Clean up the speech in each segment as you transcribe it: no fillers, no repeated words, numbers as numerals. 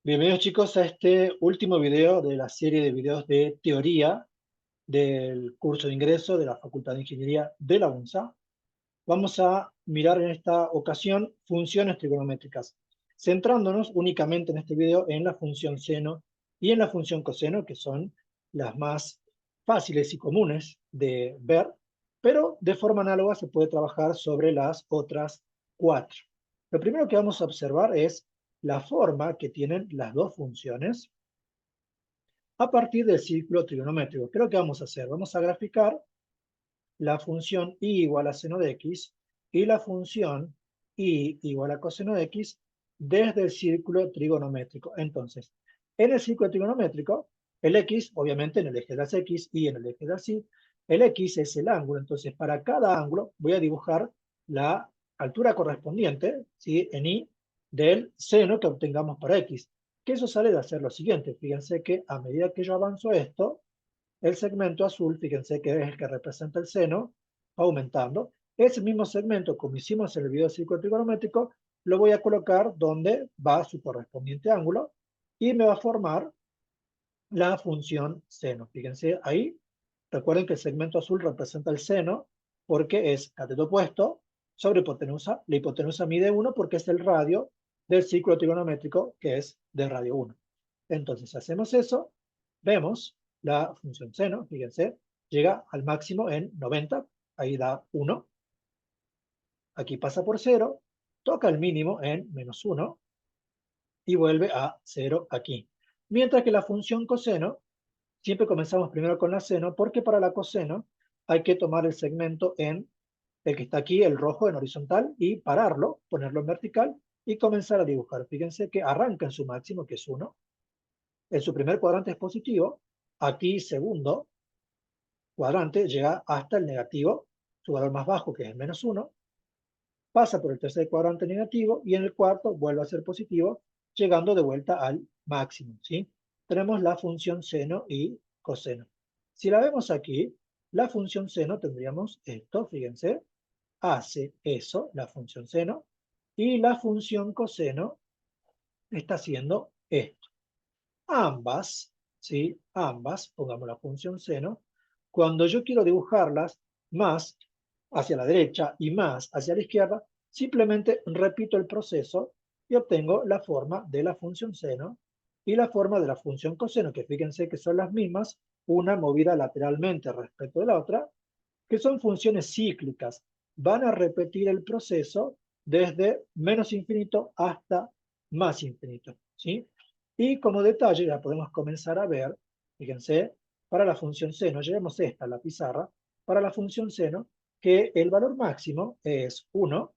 Bienvenidos chicos a este último video de la serie de videos de teoría del curso de ingreso de la Facultad de Ingeniería de la UNSA. Vamos a mirar en esta ocasión funciones trigonométricas, centrándonos únicamente en este video en la función seno y en la función coseno, que son las más fáciles y comunes de ver, pero de forma análoga se puede trabajar sobre las otras cuatro. Lo primero que vamos a observar es la forma que tienen las dos funciones a partir del círculo trigonométrico. ¿Qué es lo que vamos a hacer? Vamos a graficar la función y igual a seno de x y la función y igual a coseno de x desde el círculo trigonométrico. Entonces, en el círculo trigonométrico, el x, obviamente en el eje de las x y en el eje de las y, el x es el ángulo. Entonces, para cada ángulo voy a dibujar la altura correspondiente, ¿sí? En y, del seno que obtengamos para x. Que eso sale de hacer lo siguiente. Fíjense que a medida que yo avanzo esto, el segmento azul, fíjense que es el que representa el seno, aumentando. Ese mismo segmento, como hicimos en el video de círculo trigonométrico, lo voy a colocar donde va su correspondiente ángulo y me va a formar la función seno. Fíjense ahí, recuerden que el segmento azul representa el seno porque es cateto opuesto sobre hipotenusa. La hipotenusa mide 1 porque es el radio del círculo trigonométrico que es de radio 1. Entonces, si hacemos eso, vemos la función seno, fíjense, llega al máximo en 90, ahí da 1, aquí pasa por 0, toca el mínimo en menos 1 y vuelve a 0 aquí. Mientras que la función coseno, siempre comenzamos primero con la seno, porque para la coseno hay que tomar el segmento en el que está aquí, el rojo en horizontal, y pararlo, ponerlo en vertical y comenzar a dibujar. Fíjense que arranca en su máximo, que es 1. En su primer cuadrante es positivo. Aquí, segundo cuadrante, llega hasta el negativo, su valor más bajo, que es el menos 1. Pasa por el tercer cuadrante negativo y en el cuarto vuelve a ser positivo, llegando de vuelta al máximo, ¿sí? Tenemos la función seno y coseno. Si la vemos aquí, la función seno tendríamos esto, fíjense, hace eso, la función seno, y la función coseno está haciendo esto. Ambas, ¿sí? Ambas, pongamos la función seno, cuando yo quiero dibujarlas más hacia la derecha y más hacia la izquierda, simplemente repito el proceso y obtengo la forma de la función seno y la forma de la función coseno, que fíjense que son las mismas, una movida lateralmente respecto de la otra, que son funciones cíclicas. Van a repetir el proceso desde menos infinito hasta más infinito, ¿sí? Y como detalle, ya podemos comenzar a ver, fíjense, para la función seno, llevemos esta a la pizarra, para la función seno, que el valor máximo es 1,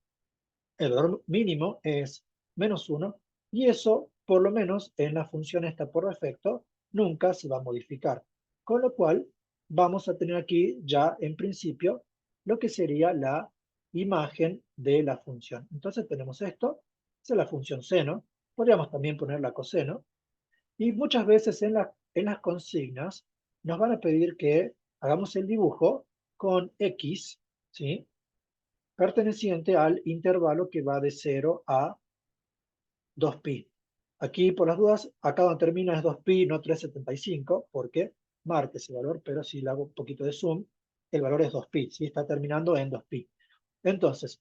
el valor mínimo es menos 1, y eso, por lo menos en la función esta por defecto, nunca se va a modificar. Con lo cual, vamos a tener aquí ya en principio lo que sería la imagen de la función. Entonces tenemos esto, esa es la función seno, podríamos también poner la coseno, y muchas veces en las consignas nos van a pedir que hagamos el dibujo con X, ¿sí? Perteneciente al intervalo que va de 0 a 2pi. Aquí, por las dudas, acá donde termina es 2pi, no 3,75, porque marque ese valor, pero si le hago un poquito de zoom, el valor es 2pi, ¿sí? Está terminando en 2pi. Entonces,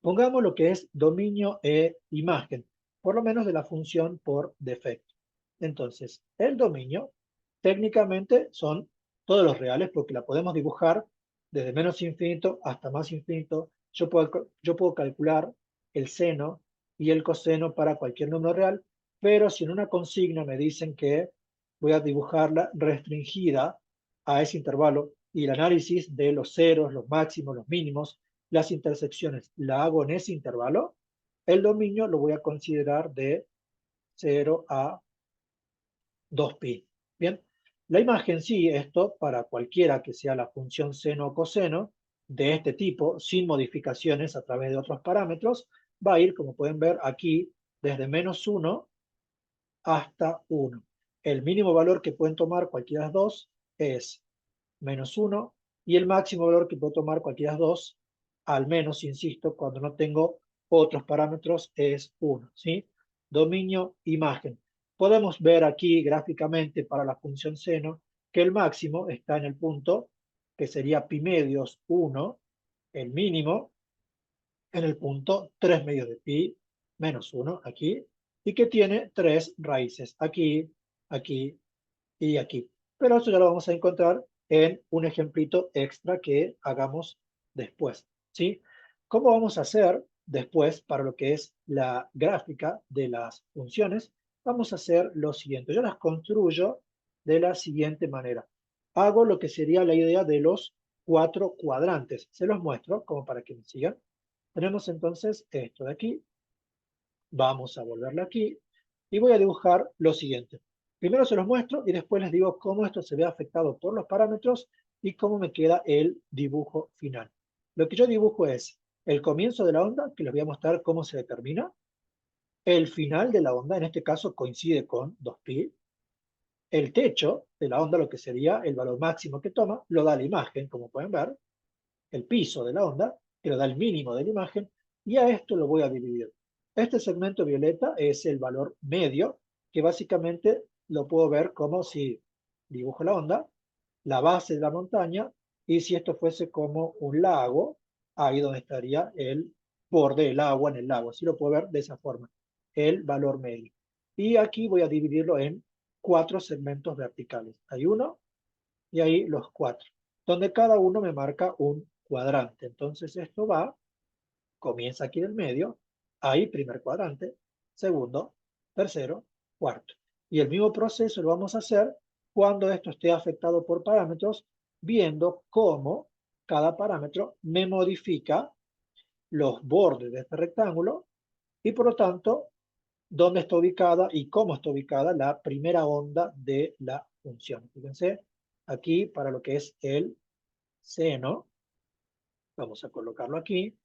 pongamos lo que es dominio e imagen, por lo menos de la función por defecto. Entonces, el dominio técnicamente son todos los reales porque la podemos dibujar desde menos infinito hasta más infinito. Yo puedo calcular el seno y el coseno para cualquier número real, pero si en una consigna me dicen que voy a dibujarla restringida a ese intervalo y el análisis de los ceros, los máximos, los mínimos, las intersecciones la hago en ese intervalo, el dominio lo voy a considerar de 0 a 2pi. Bien, la imagen sí, esto para cualquiera que sea la función seno o coseno de este tipo, sin modificaciones a través de otros parámetros, va a ir, como pueden ver aquí, desde menos 1 hasta 1. El mínimo valor que pueden tomar cualquiera de las dos es menos 1 y el máximo valor que puedo tomar cualquiera de las dos, al menos, insisto, cuando no tengo otros parámetros, es 1, ¿sí? Dominio, imagen. Podemos ver aquí gráficamente para la función seno que el máximo está en el punto que sería pi medios 1, el mínimo en el punto 3 medios de pi menos 1 aquí, y que tiene 3 raíces, aquí, aquí y aquí. Pero eso ya lo vamos a encontrar en un ejemplito extra que hagamos después, ¿sí? ¿Cómo vamos a hacer después para lo que es la gráfica de las funciones? Vamos a hacer lo siguiente. Yo las construyo de la siguiente manera. Hago lo que sería la idea de los 4 cuadrantes. Se los muestro como para que me sigan. Tenemos entonces esto de aquí. Vamos a volverlo aquí y voy a dibujar lo siguiente. Primero se los muestro y después les digo cómo esto se ve afectado por los parámetros y cómo me queda el dibujo final. Lo que yo dibujo es el comienzo de la onda, que les voy a mostrar cómo se determina. El final de la onda, en este caso coincide con 2pi. El techo de la onda, lo que sería el valor máximo que toma, lo da la imagen, como pueden ver. El piso de la onda, que lo da el mínimo de la imagen, y a esto lo voy a dividir. Este segmento violeta es el valor medio, que básicamente lo puedo ver como si dibujo la onda, la base de la montaña, y si esto fuese como un lago, ahí donde estaría el borde del agua en el lago. Así lo puedo ver de esa forma, el valor medio. Y aquí voy a dividirlo en 4 segmentos verticales. Hay uno, y ahí los 4, donde cada uno me marca un cuadrante. Entonces esto va, comienza aquí en el medio, ahí primer cuadrante, segundo, tercero, cuarto. Y el mismo proceso lo vamos a hacer cuando esto esté afectado por parámetros, viendo cómo cada parámetro me modifica los bordes de este rectángulo y por lo tanto dónde está ubicada y cómo está ubicada la primera onda de la función. Fíjense, aquí para lo que es el seno, vamos a colocarlo aquí,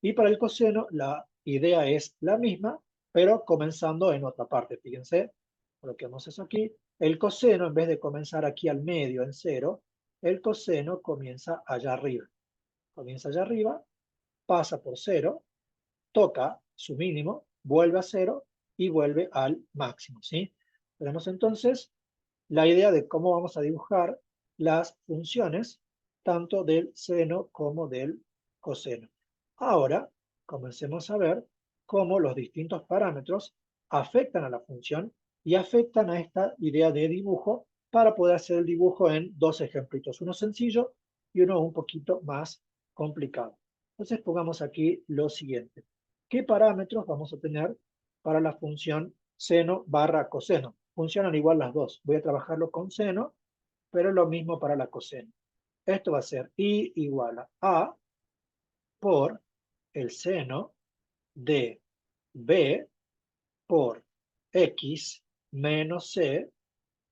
y para el coseno la idea es la misma, pero comenzando en otra parte. Fíjense, coloquemos eso aquí. El coseno, en vez de comenzar aquí al medio en 0, el coseno comienza allá arriba. Comienza allá arriba, pasa por 0, toca su mínimo, vuelve a 0 y vuelve al máximo, ¿sí? Tenemos entonces la idea de cómo vamos a dibujar las funciones tanto del seno como del coseno. Ahora, comencemos a ver cómo los distintos parámetros afectan a la función y afectan a esta idea de dibujo para poder hacer el dibujo en 2 ejemplitos, uno sencillo y uno un poquito más complicado. Entonces pongamos aquí lo siguiente. ¿Qué parámetros vamos a tener para la función seno barra coseno? Funcionan igual las dos. Voy a trabajarlo con seno, pero lo mismo para la coseno. Esto va a ser I igual a por el seno de B por X menos C,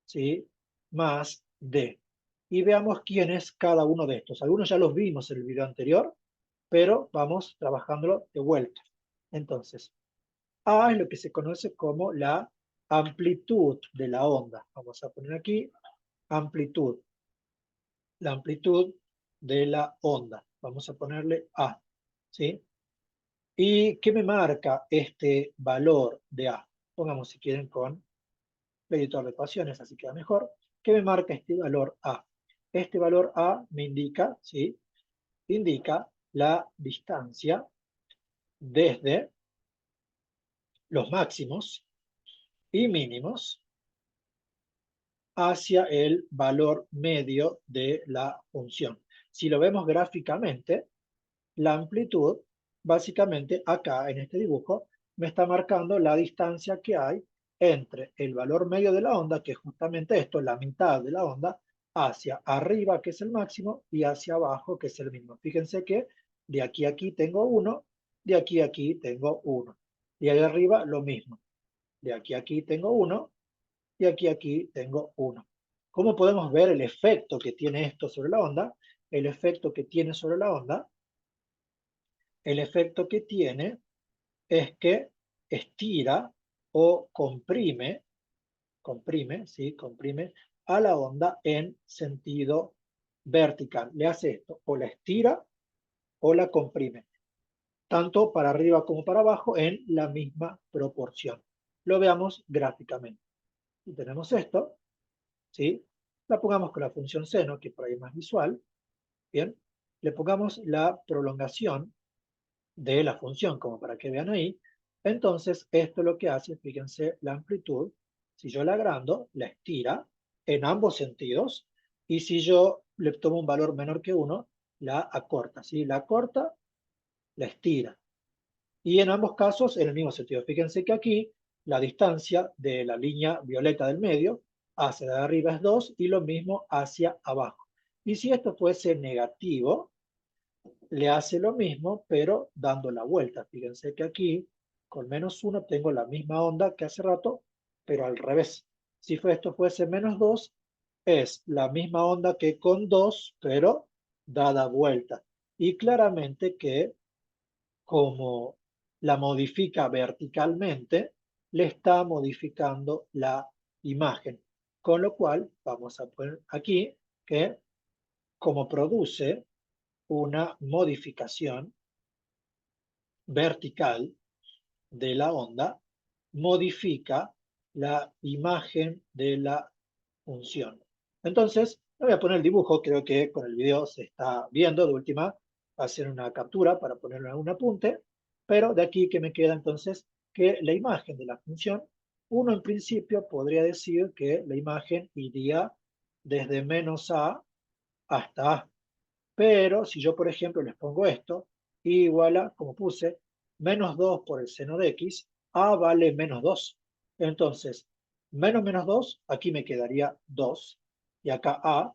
¿sí? Más D. Y veamos quién es cada uno de estos. Algunos ya los vimos en el video anterior, pero vamos trabajándolo de vuelta. Entonces, A es lo que se conoce como la amplitud de la onda. Vamos a poner aquí amplitud. La amplitud de la onda. Vamos a ponerle A. ¿Sí? ¿Y qué me marca este valor de A? Pongamos si quieren con el editor de ecuaciones, así queda mejor. ¿Qué me marca este valor A? Este valor A me indica, ¿sí? Indica la distancia desde los máximos y mínimos hacia el valor medio de la función. Si lo vemos gráficamente, la amplitud, básicamente acá en este dibujo, me está marcando la distancia que hay entre el valor medio de la onda, que es justamente esto, la mitad de la onda, hacia arriba, que es el máximo, y hacia abajo, que es el mínimo. Fíjense que de aquí a aquí tengo 1, de aquí a aquí tengo 1. Y ahí arriba lo mismo. De aquí a aquí tengo 1, y aquí tengo 1. ¿Cómo podemos ver el efecto que tiene esto sobre la onda? El efecto que tiene sobre la onda, el efecto que tiene es que estira o ¿sí? Comprime a la onda en sentido vertical. Le hace esto, o la estira o la comprime, tanto para arriba como para abajo en la misma proporción. Lo veamos gráficamente. Y tenemos esto, ¿sí? La pongamos con la función seno, que por ahí es más visual, ¿bien? Le pongamos la prolongación de la función, como para que vean ahí. Entonces, esto lo que hace, fíjense, la amplitud, si yo la agrando, la estira en ambos sentidos, y si yo le tomo un valor menor que 1, la acorta, ¿sí? La acorta, la estira. Y en ambos casos, en el mismo sentido. Fíjense que aquí la distancia de la línea violeta del medio hacia de arriba es 2 y lo mismo hacia abajo. Y si esto fuese negativo, le hace lo mismo, pero dando la vuelta. Fíjense que aquí, con -1, tengo la misma onda que hace rato, pero al revés. Si esto fuese -2, es la misma onda que con 2, pero dada vuelta. Y claramente que como la modifica verticalmente, le está modificando la imagen. Con lo cual, vamos a poner aquí que como produce una modificación vertical de la onda, modifica la imagen de la función. Entonces, no voy a poner el dibujo, creo que con el video se está viendo, de última, hacer una captura para ponerlo en un apunte, pero de aquí que me queda entonces que la imagen de la función, uno en principio podría decir que la imagen iría desde -a hasta a. Pero si yo, por ejemplo, les pongo esto, y igual a, como puse, -2 por el seno de x, a vale -2. Entonces, menos 2, aquí me quedaría 2, y acá a,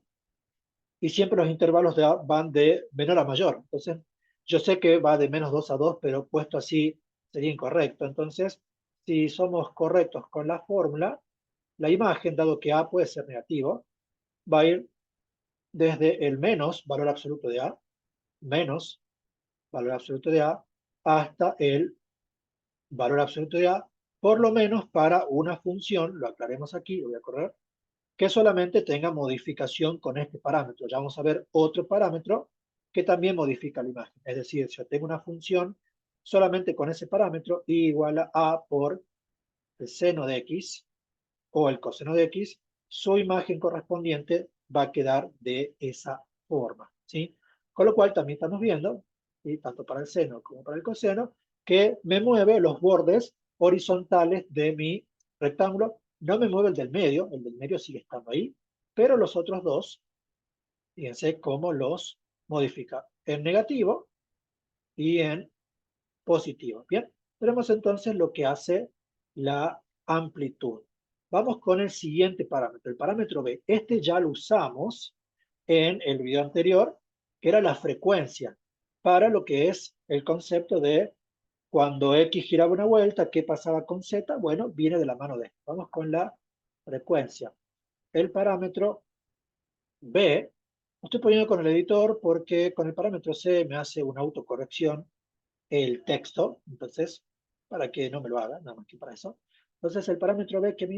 y siempre los intervalos de a van de menor a mayor. Entonces, yo sé que va de -2 a 2, pero puesto así sería incorrecto. Entonces, si somos correctos con la fórmula, la imagen, dado que a puede ser negativo, va a ir desde el menos valor absoluto de a, menos valor absoluto de A, hasta el valor absoluto de A, por lo menos para una función, lo aclaremos aquí, lo voy a correr, que solamente tenga modificación con este parámetro. Ya vamos a ver otro parámetro que también modifica la imagen. Es decir, si yo tengo una función solamente con ese parámetro, y igual a A por el seno de X o el coseno de X, su imagen correspondiente va a quedar de esa forma, ¿sí? Con lo cual también estamos viendo, ¿sí?, tanto para el seno como para el coseno, que me mueve los bordes horizontales de mi rectángulo. No me mueve el del medio sigue estando ahí, pero los otros dos, fíjense cómo los modifica en negativo y en positivo. Bien, tenemos entonces lo que hace la amplitud. Vamos con el siguiente parámetro, el parámetro B. Este ya lo usamos en el video anterior, que era la frecuencia, para lo que es el concepto de cuando X giraba una vuelta, ¿qué pasaba con Z? Bueno, viene de la mano de esto. Vamos con la frecuencia. El parámetro B, lo estoy poniendo con el editor porque con el parámetro C me hace una autocorrección el texto, entonces, para que no me lo haga, nada más que para eso. Entonces, el parámetro B que me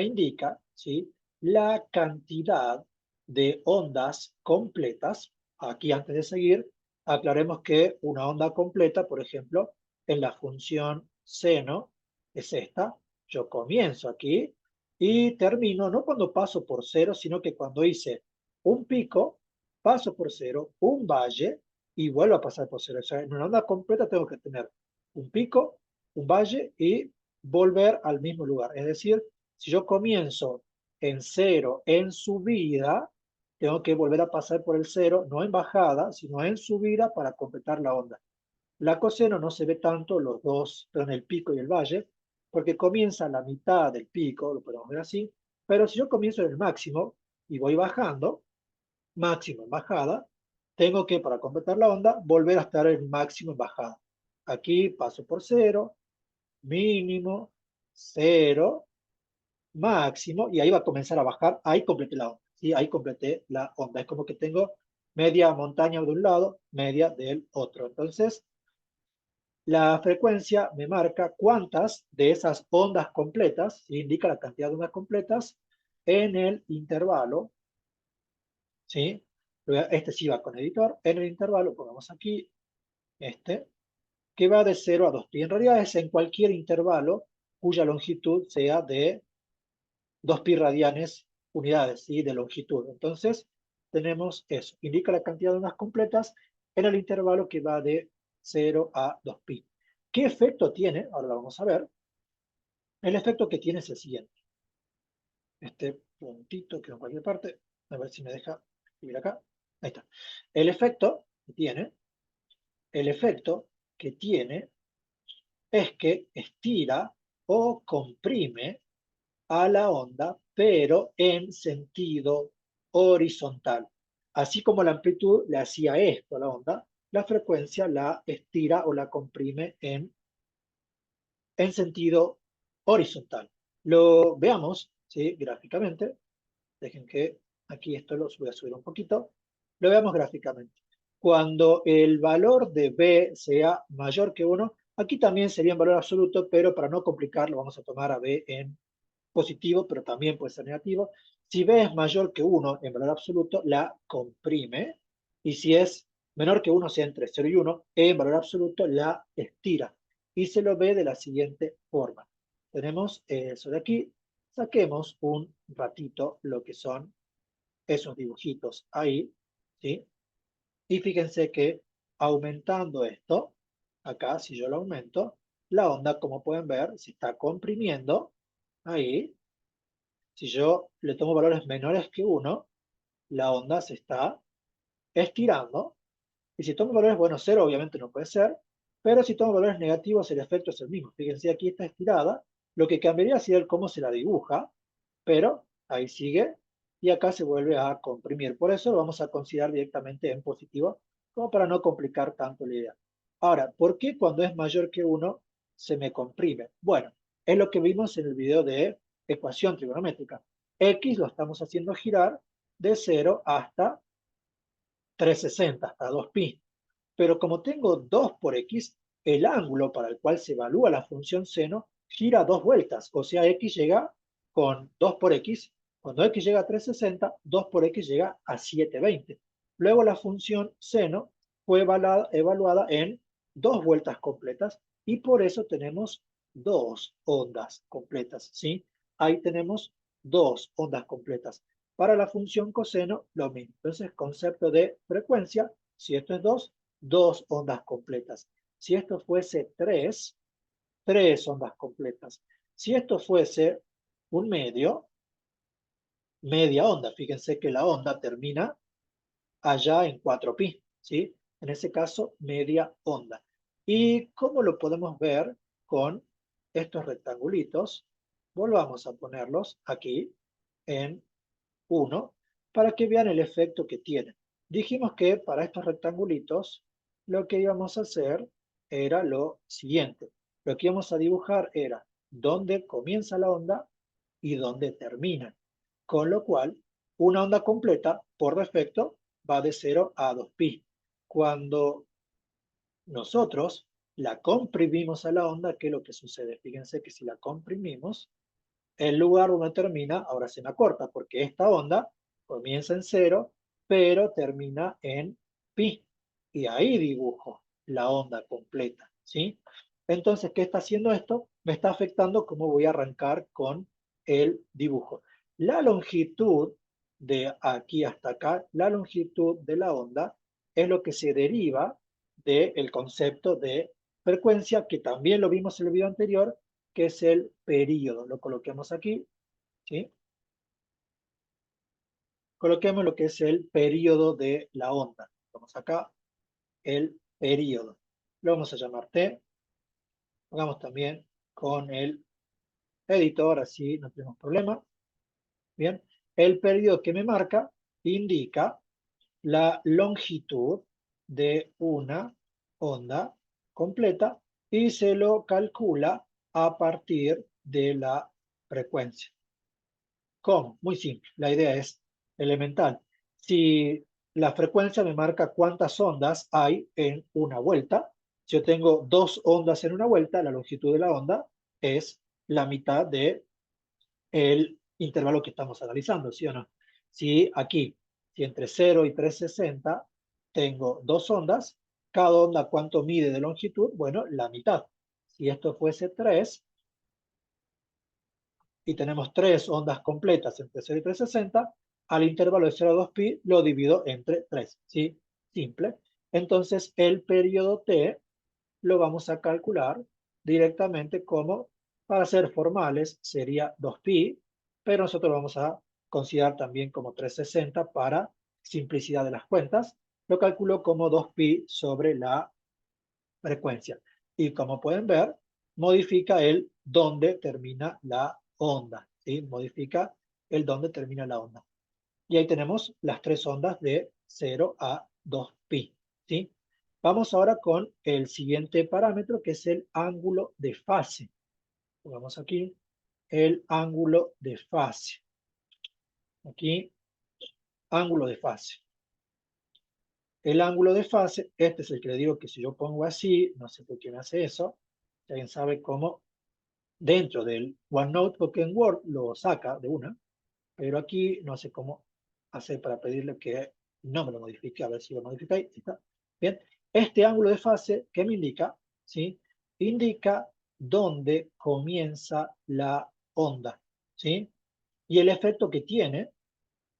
indica, ¿sí?, la cantidad de ondas completas. Aquí, antes de seguir, aclaremos que una onda completa, por ejemplo, en la función seno, es esta. Yo comienzo aquí y termino, no cuando paso por cero, sino que cuando hice un pico, paso por cero, un valle, y vuelvo a pasar por cero. O sea, en una onda completa tengo que tener un pico, un valle y volver al mismo lugar. Es decir, si yo comienzo en cero en subida, tengo que volver a pasar por el cero, no en bajada, sino en subida para completar la onda. La coseno no se ve tanto, los dos, perdón, el pico y el valle, porque comienza a la mitad del pico, lo podemos ver así, pero si yo comienzo en el máximo y voy bajando, máximo en bajada, tengo que, para completar la onda, volver a estar en máximo en bajada. Aquí paso por cero, mínimo, cero, máximo, y ahí va a comenzar a bajar, ahí completé la onda, ¿sí? Ahí completé la onda. Es como que tengo media montaña de un lado, media del otro. Entonces, la frecuencia me marca cuántas de esas ondas completas, ¿sí?, indica la cantidad de ondas completas en el intervalo, ¿sí? Este sí va con editor. En el intervalo, pongamos aquí, que va de 0 a 2pi. En realidad es en cualquier intervalo cuya longitud sea de 2pi radianes unidades, ¿sí?, de longitud. Entonces, tenemos eso. Indica la cantidad de ondas completas en el intervalo que va de 0 a 2pi. ¿Qué efecto tiene? Ahora lo vamos a ver. El efecto que tiene es el siguiente. Este puntito que en cualquier parte, a ver si me deja escribir acá. Ahí está. El efecto que tiene es que estira o comprime a la onda, pero en sentido horizontal. Así como la amplitud le hacía esto a la onda, la frecuencia la estira o la comprime en sentido horizontal. Lo veamos, ¿sí?, gráficamente. Dejen que aquí esto lo voy a subir un poquito. Lo veamos gráficamente. Cuando el valor de B sea mayor que 1, aquí también sería en valor absoluto, pero para no complicarlo vamos a tomar a B en positivo, pero también puede ser negativo. Si B es mayor que 1 en valor absoluto, la comprime. Y si es menor que 1, sea entre 0 y 1, en valor absoluto, la estira. Y se lo ve de la siguiente forma. Tenemos eso de aquí. Saquemos un ratito lo que son esos dibujitos ahí, ¿sí? Y fíjense que aumentando esto, acá si yo lo aumento, la onda, como pueden ver, se está comprimiendo ahí. Si yo le tomo valores menores que 1, la onda se está estirando. Y si tomo valores, bueno, 0 obviamente no puede ser, pero si tomo valores negativos el efecto es el mismo. Fíjense, aquí está estirada. Lo que cambiaría sería el cómo se la dibuja, pero ahí sigue y acá se vuelve a comprimir. Por eso lo vamos a considerar directamente en positivo, como para no complicar tanto la idea. Ahora, ¿por qué cuando es mayor que 1 se me comprime? Bueno, es lo que vimos en el video de ecuación trigonométrica. X lo estamos haciendo girar de 0 hasta 360, hasta 2pi. Pero como tengo 2 por x, el ángulo para el cual se evalúa la función seno gira 2 vueltas. O sea, x llega con 2 por x. Cuando x llega a 360, 2 por x llega a 720. Luego la función seno fue evaluada en 2 vueltas completas y por eso tenemos 2 ondas completas, ¿sí? Ahí tenemos 2 ondas completas. Para la función coseno, lo mismo. Entonces, concepto de frecuencia, si esto es 2, 2 ondas completas. Si esto fuese 3, 3 ondas completas. Si esto fuese un medio, media onda. Fíjense que la onda termina allá en 4pi, ¿sí? En ese caso, media onda. ¿Y cómo lo podemos ver con estos rectangulitos? Volvamos a ponerlos aquí en 1 para que vean el efecto que tienen. Dijimos que para estos rectangulitos lo que íbamos a hacer era lo siguiente. Lo que íbamos a dibujar era dónde comienza la onda y dónde termina. Con lo cual, una onda completa, por defecto, va de 0 a 2pi. Cuando nosotros la comprimimos a la onda, ¿qué es lo que sucede? Fíjense que si la comprimimos, el lugar donde termina ahora se me acorta, porque esta onda comienza en 0, pero termina en pi. Y ahí dibujo la onda completa, ¿sí? Entonces, ¿qué está haciendo esto? Me está afectando cómo voy a arrancar con el dibujo. La longitud de aquí hasta acá, la longitud de la onda, es lo que se deriva del concepto de frecuencia, que también lo vimos en el video anterior, que es el período. Lo coloquemos aquí, ¿sí? Coloquemos lo que es el período de la onda. Vamos acá, el período. Lo vamos a llamar T. Pongamos también con el editor, así no tenemos problema. Bien, el período que me marca indica la longitud de una onda completa y se lo calcula a partir de la frecuencia. ¿Cómo? Muy simple. La idea es elemental. Si la frecuencia me marca cuántas ondas hay en una vuelta, si yo tengo 2 ondas en una vuelta, la longitud de la onda es la mitad del intervalo que estamos analizando, ¿sí o no? Si aquí, si entre 0 y 360 tengo 2 ondas, cada onda, ¿cuánto mide de longitud? Bueno, la mitad. Si esto fuese 3, y tenemos 3 ondas completas entre 0 y 360, al intervalo de 0 a 2pi lo divido entre 3, ¿sí? Simple. Entonces, el periodo t lo vamos a calcular directamente como, para ser formales, sería 2pi, pero nosotros lo vamos a considerar también como 360 para simplicidad de las cuentas. Lo calculo como 2pi sobre la frecuencia. Y como pueden ver, modifica el dónde termina la onda, ¿sí? Modifica el dónde termina la onda. Y ahí tenemos las 3 ondas de 0 a 2pi, ¿sí? Vamos ahora con el siguiente parámetro, que es el ángulo de fase. Pongamos aquí el ángulo de fase. Aquí, ángulo de fase. El ángulo de fase, este es el que le digo que si yo pongo así, no sé por qué me hace eso. Si alguien sabe cómo dentro del OneNote, porque en Word lo saca de una, pero aquí no sé cómo hacer para pedirle que no me lo modifique, a ver si lo modifica ahí. Está. Bien, este ángulo de fase, ¿qué me indica? ¿Sí? Indica dónde comienza la onda, ¿sí? Y el efecto que tiene,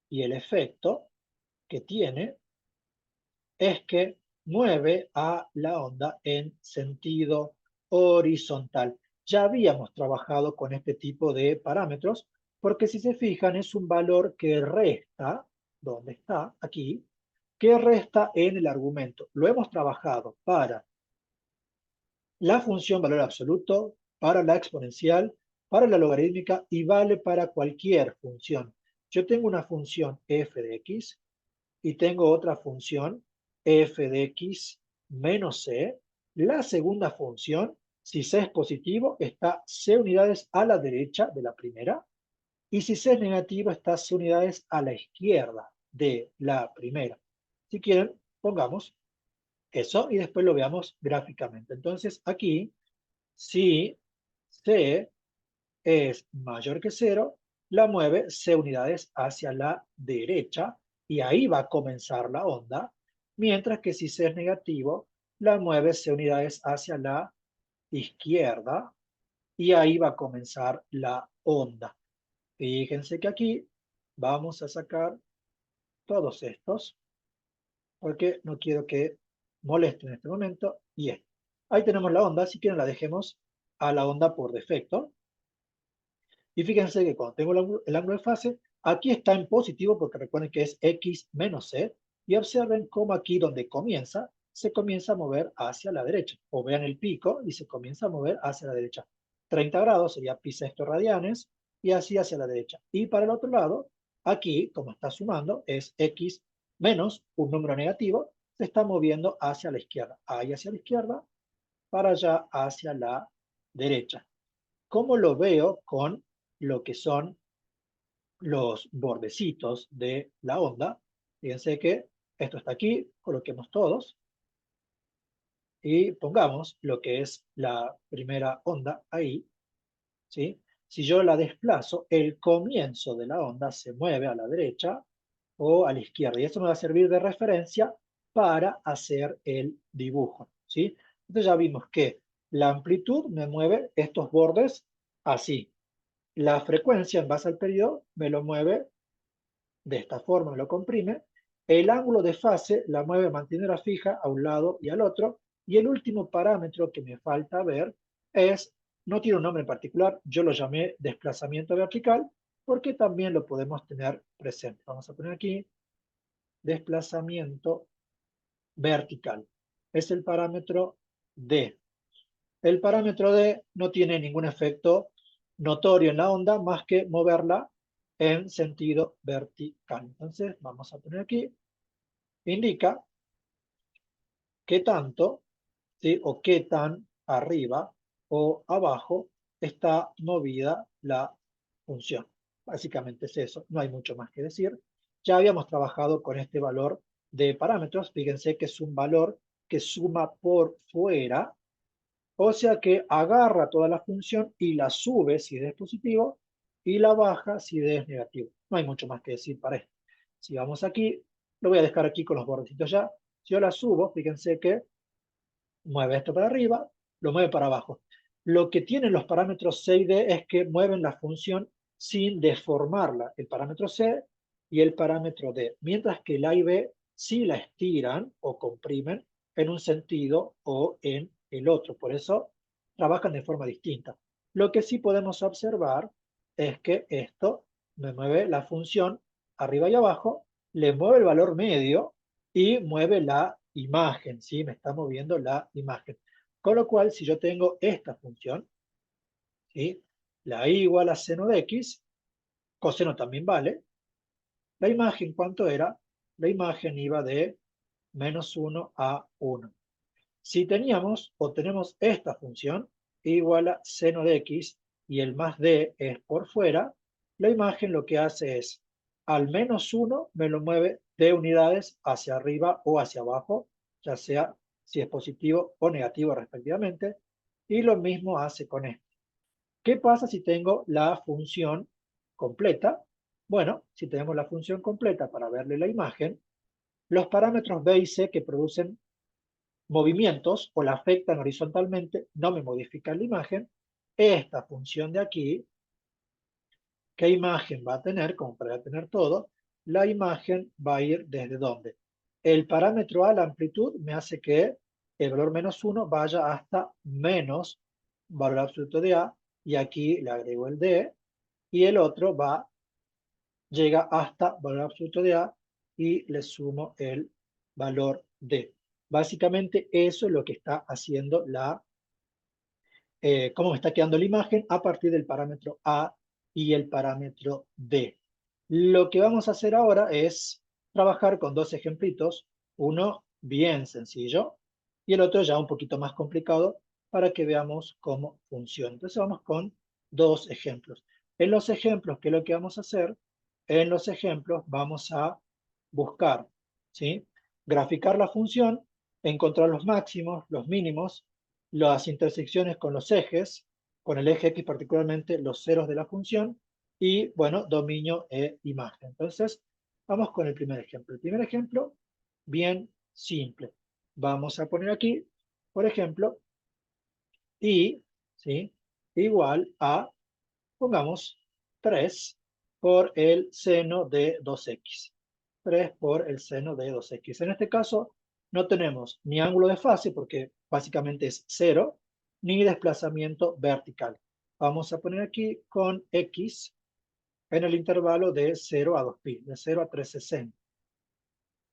y el efecto que tiene es que mueve a la onda en sentido horizontal. Ya habíamos trabajado con este tipo de parámetros, porque si se fijan es un valor que resta, ¿dónde está? Aquí, que resta en el argumento. Lo hemos trabajado para la función valor absoluto, para la exponencial, para la logarítmica y vale para cualquier función. Yo tengo una función f de x y tengo otra función f de x menos c. La segunda función, si c es positivo, está c unidades a la derecha de la primera, y si c es negativo, está c unidades a la izquierda de la primera. Si quieren, pongamos eso y después lo veamos gráficamente. Entonces, aquí, si c es mayor que 0, la mueve c unidades hacia la derecha y ahí va a comenzar la onda, mientras que si c es negativo, la mueve c unidades hacia la izquierda y ahí va a comenzar la onda. Fíjense que aquí vamos a sacar todos estos porque no quiero que molesten en este momento y esto. Ahí tenemos la onda, si quieren la dejemos a la onda por defecto. Y fíjense que cuando tengo el ángulo de fase, aquí está en positivo porque recuerden que es x menos c. Y observen cómo aquí donde comienza, se comienza a mover hacia la derecha. O vean el pico y se comienza a mover hacia la derecha. 30 grados sería pi sexto radianes y así hacia la derecha. Y para el otro lado, aquí, como está sumando, es x menos un número negativo, se está moviendo hacia la izquierda. Ahí hacia la izquierda, para allá hacia la derecha. ¿Cómo lo veo con lo que son los bordecitos de la onda? Fíjense que esto está aquí, coloquemos todos y pongamos lo que es la primera onda ahí, ¿sí? Si yo la desplazo, el comienzo de la onda se mueve a la derecha o a la izquierda y eso me va a servir de referencia para hacer el dibujo, ¿sí? Entonces ya vimos que la amplitud me mueve estos bordes así. La frecuencia en base al periodo me lo mueve de esta forma, me lo comprime. El ángulo de fase la mueve de manera fija a un lado y al otro. Y el último parámetro que me falta ver es, no tiene un nombre en particular, yo lo llamé desplazamiento vertical, porque también lo podemos tener presente. Vamos a poner aquí desplazamiento vertical. Es el parámetro D. El parámetro D no tiene ningún efecto notorio en la onda más que moverla en sentido vertical. Entonces vamos a poner aquí, indica qué tanto, ¿sí? O qué tan arriba o abajo está movida la función. Básicamente es eso, no hay mucho más que decir. Ya habíamos trabajado con este valor de parámetros, fíjense que es un valor que suma por fuera. O sea que agarra toda la función y la sube si D es positivo y la baja si D es negativo. No hay mucho más que decir para esto. Si vamos aquí, lo voy a dejar aquí con los bordecitos ya. Si yo la subo, fíjense que mueve esto para arriba, lo mueve para abajo. Lo que tienen los parámetros C y D es que mueven la función sin deformarla, el parámetro C y el parámetro D, mientras que el A y B sí la estiran o comprimen en un sentido o en el otro. Por eso trabajan de forma distinta. Lo que sí podemos observar es que esto me mueve la función arriba y abajo, le mueve el valor medio y mueve la imagen, ¿sí? Me está moviendo la imagen. Con lo cual, si yo tengo esta función, ¿sí? La y igual a seno de x, coseno también vale. La imagen, ¿cuánto era? La imagen iba de -1 a 1. Si teníamos o tenemos esta función, igual a seno de x, y el más d es por fuera, la imagen lo que hace es, al -1 me lo mueve de unidades hacia arriba o hacia abajo, ya sea si es positivo o negativo respectivamente, y lo mismo hace con esto. ¿Qué pasa si tengo la función completa? Bueno, si tenemos la función completa para verle la imagen, los parámetros B y C que producen movimientos o la afectan horizontalmente no me modifican la imagen. Esta función de aquí, ¿qué imagen va a tener? Como para tener todo, la imagen va a ir desde dónde. El parámetro A, la amplitud, me hace que el valor -1 vaya hasta menos valor absoluto de A, y aquí le agrego el D, y el otro llega hasta valor absoluto de A y le sumo el valor D. Básicamente eso es lo que está haciendo cómo me está quedando la imagen a partir del parámetro A y el parámetro D. Lo que vamos a hacer ahora es trabajar con dos ejemplitos, uno bien sencillo y el otro ya un poquito más complicado para que veamos cómo funciona. Entonces vamos con dos ejemplos. En los ejemplos, ¿qué es lo que vamos a hacer? En los ejemplos vamos a buscar, ¿sí? Graficar la función, encontrar los máximos, los mínimos, las intersecciones con los ejes, con el eje X particularmente los ceros de la función, y bueno, dominio e imagen. Entonces, vamos con el primer ejemplo. El primer ejemplo, bien simple. Vamos a poner aquí, por ejemplo, y, ¿sí? Igual a, pongamos, 3 por el seno de 2x. 3 por el seno de 2x. En este caso, no tenemos ni ángulo de fase, porque básicamente es 0, ni desplazamiento vertical. Vamos a poner aquí con x en el intervalo de 0 a 2pi, de 0 a 360.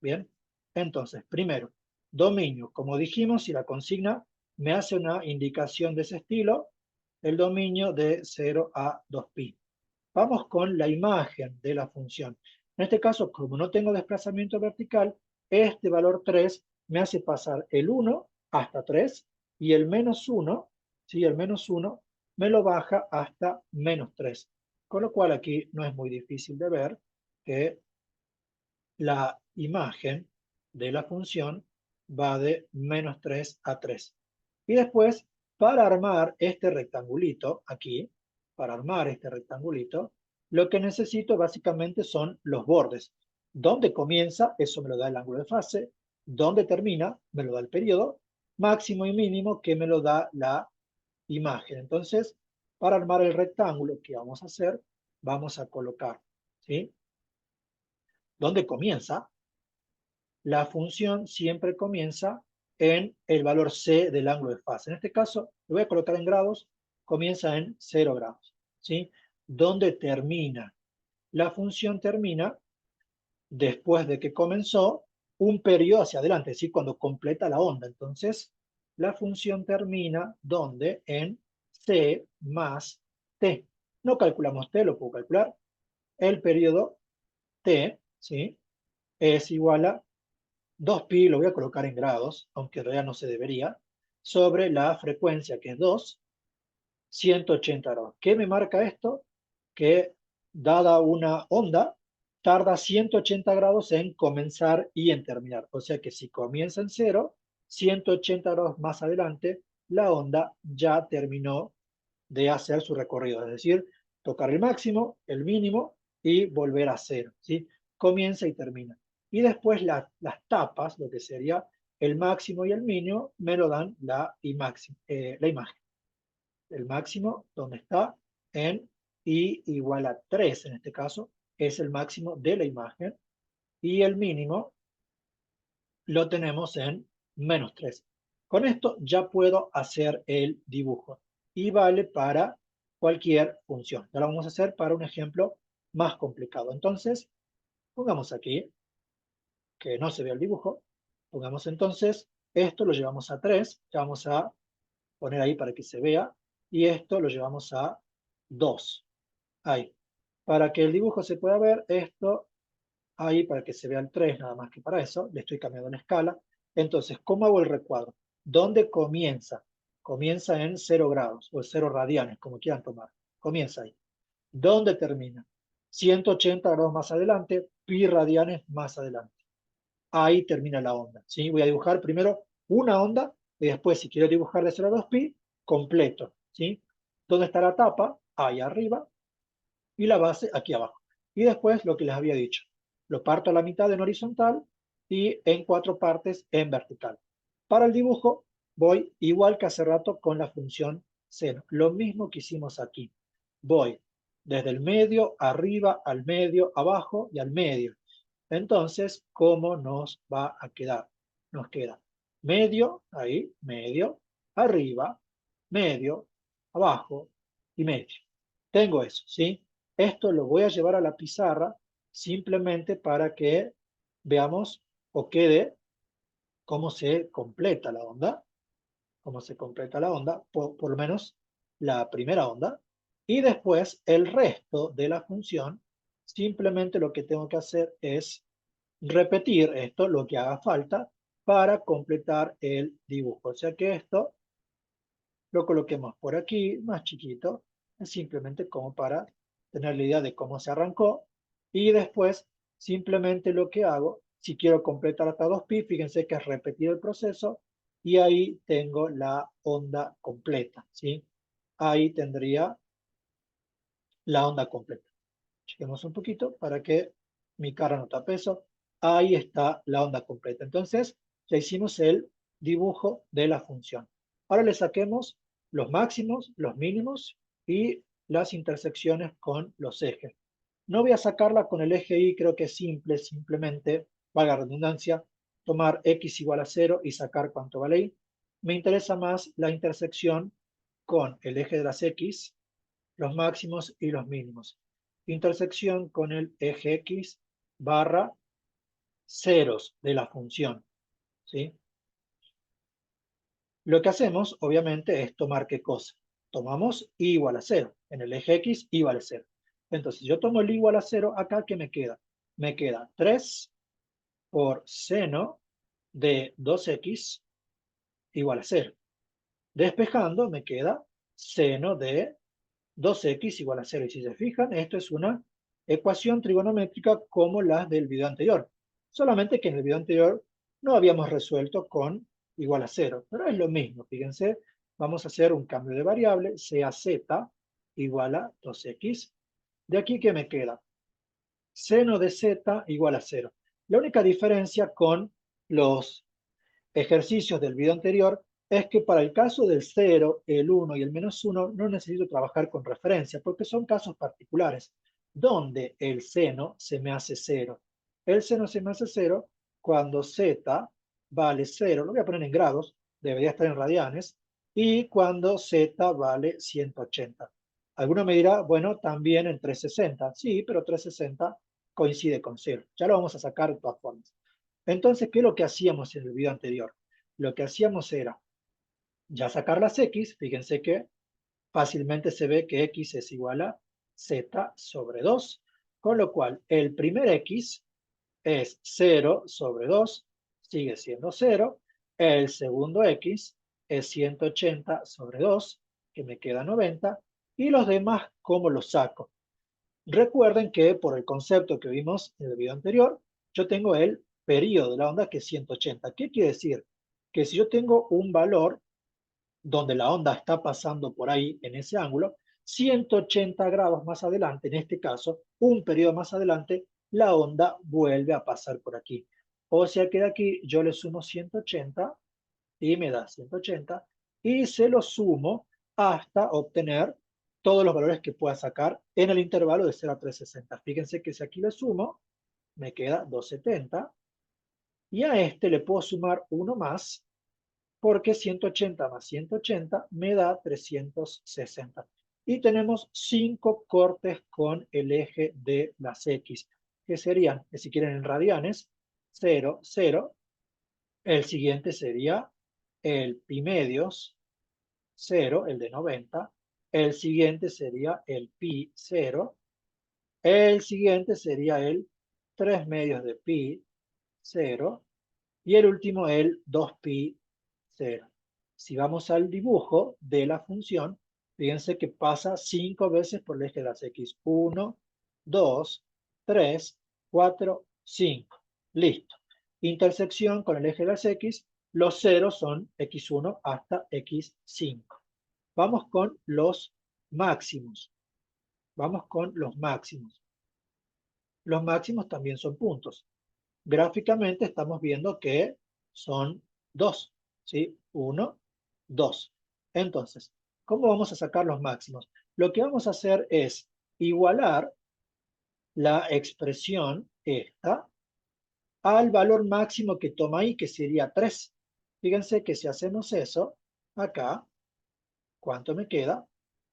Bien, entonces, primero, dominio. Como dijimos, si la consigna me hace una indicación de ese estilo, el dominio de 0 a 2pi. Vamos con la imagen de la función. En este caso, como no tengo desplazamiento vertical, este valor 3 me hace pasar el 1 hasta 3 y el -1, ¿sí? El -1 me lo baja hasta -3. Con lo cual aquí no es muy difícil de ver que la imagen de la función va de -3 a 3. Y después, para armar este rectangulito aquí, para armar este rectangulito, lo que necesito básicamente son los bordes. ¿Dónde comienza? Eso me lo da el ángulo de fase. ¿Dónde termina? Me lo da el periodo. Máximo y mínimo, que me lo da la imagen. Entonces, para armar el rectángulo que vamos a hacer, vamos a colocar, ¿sí? ¿Dónde comienza? La función siempre comienza en el valor c del ángulo de fase. En este caso, lo voy a colocar en grados, comienza en 0 grados. ¿Sí? ¿Dónde termina? La función termina después de que comenzó un periodo hacia adelante, es decir, cuando completa la onda. Entonces, la función termina ¿dónde? En c más t. No calculamos t, lo puedo calcular. El periodo t, ¿sí? Es igual a 2pi, lo voy a colocar en grados, aunque en realidad no se debería, sobre la frecuencia, que es 2, 180 grados. ¿Qué me marca esto? Que dada una onda, tarda 180 grados en comenzar y en terminar. O sea que si comienza en 0, 180 grados más adelante, la onda ya terminó de hacer su recorrido. Es decir, tocar el máximo, el mínimo y volver a 0. ¿Sí? Comienza y termina. Y después las tapas, lo que sería el máximo y el mínimo, me lo dan la imagen. El máximo, donde está en y igual a 3 en este caso, es el máximo de la imagen, y el mínimo lo tenemos en -3. Con esto ya puedo hacer el dibujo y vale para cualquier función. Ya lo vamos a hacer para un ejemplo más complicado. Entonces, pongamos aquí que no se vea el dibujo. Pongamos entonces, esto lo llevamos a 3, ya vamos a poner ahí para que se vea, y esto lo llevamos a 2. Ahí. Para que el dibujo se pueda ver, esto ahí para que se vea el 3, nada más que para eso, le estoy cambiando la escala. Entonces, ¿cómo hago el recuadro? ¿Dónde comienza? Comienza en 0 grados o 0 radianes, como quieran tomar. Comienza ahí. ¿Dónde termina? 180 grados más adelante, pi radianes más adelante. Ahí termina la onda, ¿sí? Voy a dibujar primero una onda y después, si quiero dibujar de 0 a 2pi, completo, ¿sí? ¿Dónde está la tapa? Ahí arriba, y la base aquí abajo. Y después lo que les había dicho, lo parto a la mitad en horizontal y en 4 partes en vertical. Para el dibujo voy igual que hace rato con la función seno, lo mismo que hicimos aquí. Voy desde el medio, arriba, al medio, abajo y al medio. Entonces, ¿cómo nos va a quedar? Nos queda medio, ahí, medio, arriba, medio, abajo y medio. Tengo eso, ¿sí? Esto lo voy a llevar a la pizarra simplemente para que veamos o quede cómo se completa la onda, cómo se completa la onda, por lo menos la primera onda, y después el resto de la función, simplemente lo que tengo que hacer es repetir esto, lo que haga falta, para completar el dibujo. O sea que esto lo coloquemos por aquí, más chiquito, es simplemente como para tener la idea de cómo se arrancó, y después simplemente lo que hago, si quiero completar hasta 2pi, fíjense que es repetir el proceso, y ahí tengo la onda completa, ¿sí? Ahí tendría la onda completa. Chequemos un poquito para que mi cara no tape eso. Ahí está la onda completa. Entonces, ya hicimos el dibujo de la función. Ahora le saquemos los máximos, los mínimos y las intersecciones con los ejes. No voy a sacarla con el eje Y, creo que es simple, simplemente, valga la redundancia, tomar x igual a 0 y sacar cuánto vale Y. Me interesa más la intersección con el eje de las x, los máximos y los mínimos. Intersección con el eje x barra ceros de la función, ¿sí? Lo que hacemos, obviamente, es tomar ¿qué cosa? Tomamos y igual a 0. En el eje x, y vale 0. Entonces, yo tomo el igual a 0, acá, ¿qué me queda? Me queda 3 por seno de 2x igual a 0. Despejando, me queda seno de 2x igual a 0. Y si se fijan, esto es una ecuación trigonométrica como las del video anterior. Solamente que en el video anterior no habíamos resuelto con igual a 0. Pero es lo mismo, fíjense. Vamos a hacer un cambio de variable, sea z igual a 2x. De aquí, ¿qué me queda? Seno de z igual a 0. La única diferencia con los ejercicios del video anterior es que para el caso del 0, el 1 y el -1 no necesito trabajar con referencia porque son casos particulares donde el seno se me hace 0. El seno se me hace 0 cuando z vale 0, lo voy a poner en grados, debería estar en radianes, y cuando z vale 180. Alguno me dirá, bueno, también en 360. Sí, pero 360 coincide con 0. Ya lo vamos a sacar de todas formas. Entonces, ¿qué es lo que hacíamos en el video anterior? Lo que hacíamos era ya sacar las x, fíjense que fácilmente se ve que x es igual a z sobre 2, con lo cual el primer x es 0 sobre 2, sigue siendo 0, el segundo x es 180 sobre 2, que me queda 90, y los demás, ¿cómo los saco? Recuerden que por el concepto que vimos en el video anterior, yo tengo el periodo de la onda que es 180. ¿Qué quiere decir? Que si yo tengo un valor donde la onda está pasando por ahí en ese ángulo, 180 grados más adelante, en este caso, un periodo más adelante, la onda vuelve a pasar por aquí. O sea que de aquí yo le sumo 180 y me da 180 y se lo sumo hasta obtener todos los valores que pueda sacar en el intervalo de 0 a 360. Fíjense que si aquí le sumo, me queda 270. Y a este le puedo sumar uno más, porque 180 más 180 me da 360. Y tenemos 5 cortes con el eje de las X, que serían, si quieren en radianes, 0, 0. El siguiente sería el pi medios, 0, el de 90. El siguiente sería el pi 0. El siguiente sería el 3 medios de pi 0. Y el último, el 2pi 0. Si vamos al dibujo de la función, fíjense que pasa 5 veces por el eje de las X. 1, 2, 3, 4, 5. Listo. Intersección con el eje de las X. Los ceros son X1 hasta X5. Vamos con los máximos. Vamos con los máximos. Los máximos también son puntos. Gráficamente estamos viendo que son 2, ¿sí? 1, 2. Entonces, ¿cómo vamos a sacar los máximos? Lo que vamos a hacer es igualar la expresión esta al valor máximo que toma ahí, que sería 3. Fíjense que si hacemos eso, acá, ¿cuánto me queda?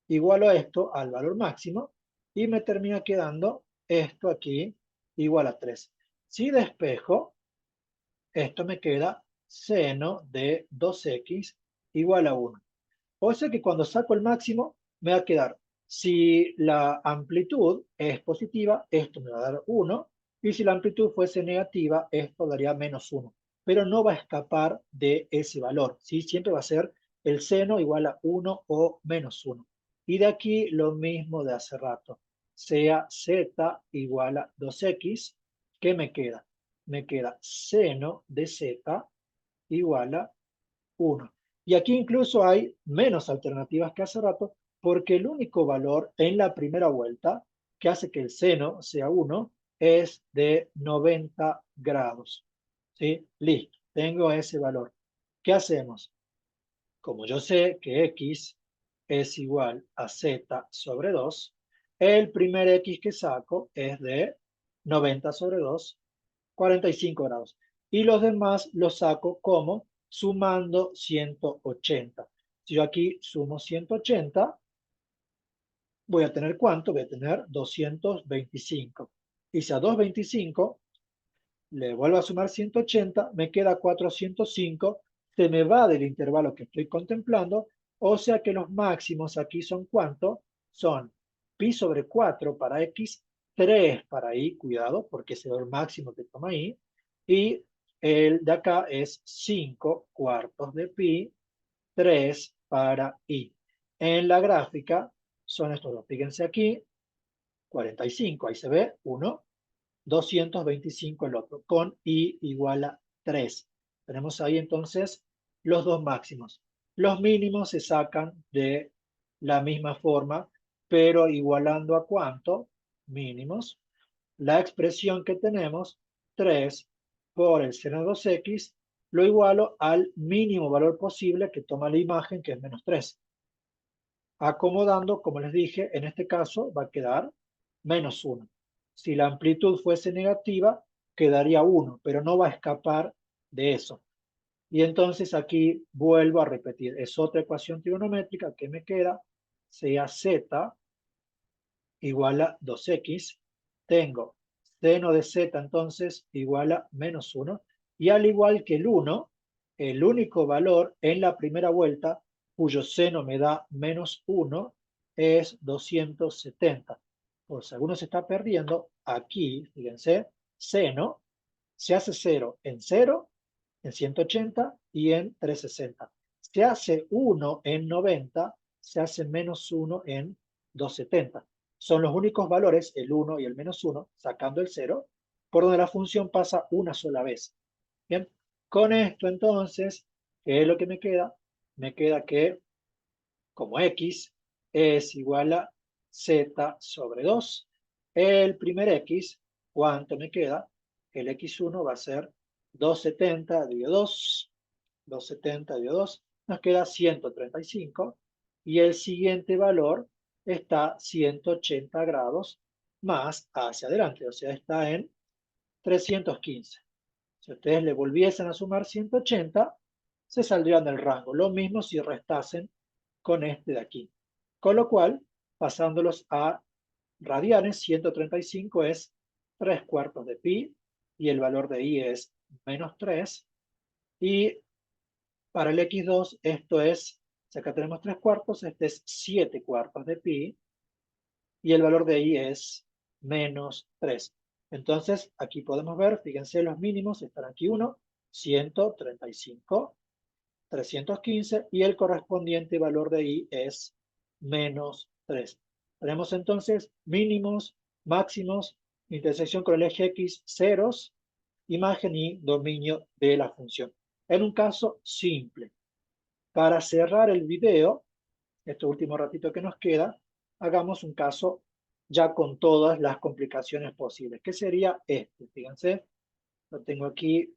Igualo esto al valor máximo y me termina quedando esto aquí igual a 3. Si despejo, esto me queda seno de 2x igual a 1. O sea que cuando saco el máximo, me va a quedar, si la amplitud es positiva, esto me va a dar 1, y si la amplitud fuese negativa, esto daría menos 1. Pero no va a escapar de ese valor, ¿sí? Siempre va a ser el seno igual a 1 o menos 1. Y de aquí lo mismo de hace rato, sea z igual a 2x, ¿qué me queda? Me queda seno de z igual a 1. Y aquí incluso hay menos alternativas que hace rato, porque el único valor en la primera vuelta que hace que el seno sea 1 es de 90 grados. ¿Sí? Listo, tengo ese valor. ¿Qué hacemos? Como yo sé que x es igual a z sobre 2, el primer x que saco es de 90 sobre 2, 45 grados. Y los demás los saco como sumando 180. Si yo aquí sumo 180, voy a tener ¿cuánto? Voy a tener 225. Y si a 225 le vuelvo a sumar 180, me queda 405, se me va del intervalo que estoy contemplando, o sea que los máximos aquí son ¿cuánto? Son pi sobre 4 para x, 3 para y, cuidado, porque ese es el máximo que toma y, y el de acá es 5 cuartos de pi, 3 para y. En la gráfica son estos dos. Fíjense aquí, 45, ahí se ve, 1, 225 el otro, con i igual a 3. Tenemos ahí entonces los dos máximos. Los mínimos se sacan de la misma forma, pero igualando a ¿cuánto? Mínimos. La expresión que tenemos, 3 por el seno de 2x, lo igualo al mínimo valor posible que toma la imagen, que es menos 3. Acomodando, como les dije, en este caso va a quedar menos 1. Si la amplitud fuese negativa, quedaría 1, pero no va a escapar de eso. Y entonces aquí vuelvo a repetir, es otra ecuación trigonométrica que me queda, sea z igual a 2x, tengo seno de z entonces igual a menos 1, y al igual que el 1, el único valor en la primera vuelta cuyo seno me da menos 1 es 270. Por si alguno se está perdiendo, aquí, fíjense, seno se hace 0, en 180 y en 360. Se hace 1 en 90, se hace menos 1 en 270. Son los únicos valores, el 1 y el menos 1, sacando el 0, por donde la función pasa una sola vez. Bien, con esto entonces, ¿qué es lo que me queda? Me queda que como x es igual a z sobre 2, el primer x, ¿cuánto me queda? El x1 va a ser 270 dividido 2, 270 dividido 2, nos queda 135, y el siguiente valor está 180 grados más hacia adelante, o sea, está en 315. Si ustedes le volviesen a sumar 180, se saldrían del rango. Lo mismo si restasen con este de aquí. Con lo cual, pasándolos a radianes, 135 es 3 cuartos de pi y el valor de i es menos 3. Y para el x2 esto es, si acá tenemos 3 cuartos, este es 7 cuartos de pi y el valor de i es menos 3. Entonces, aquí podemos ver, fíjense, los mínimos están aquí 1, 135, 315 y el correspondiente valor de i es menos 3. Tenemos entonces mínimos, máximos, intersección con el eje x, ceros, imagen y dominio de la función. En un caso simple. Para cerrar el video, este último ratito que nos queda, hagamos un caso ya con todas las complicaciones posibles, que sería este. Fíjense, lo tengo aquí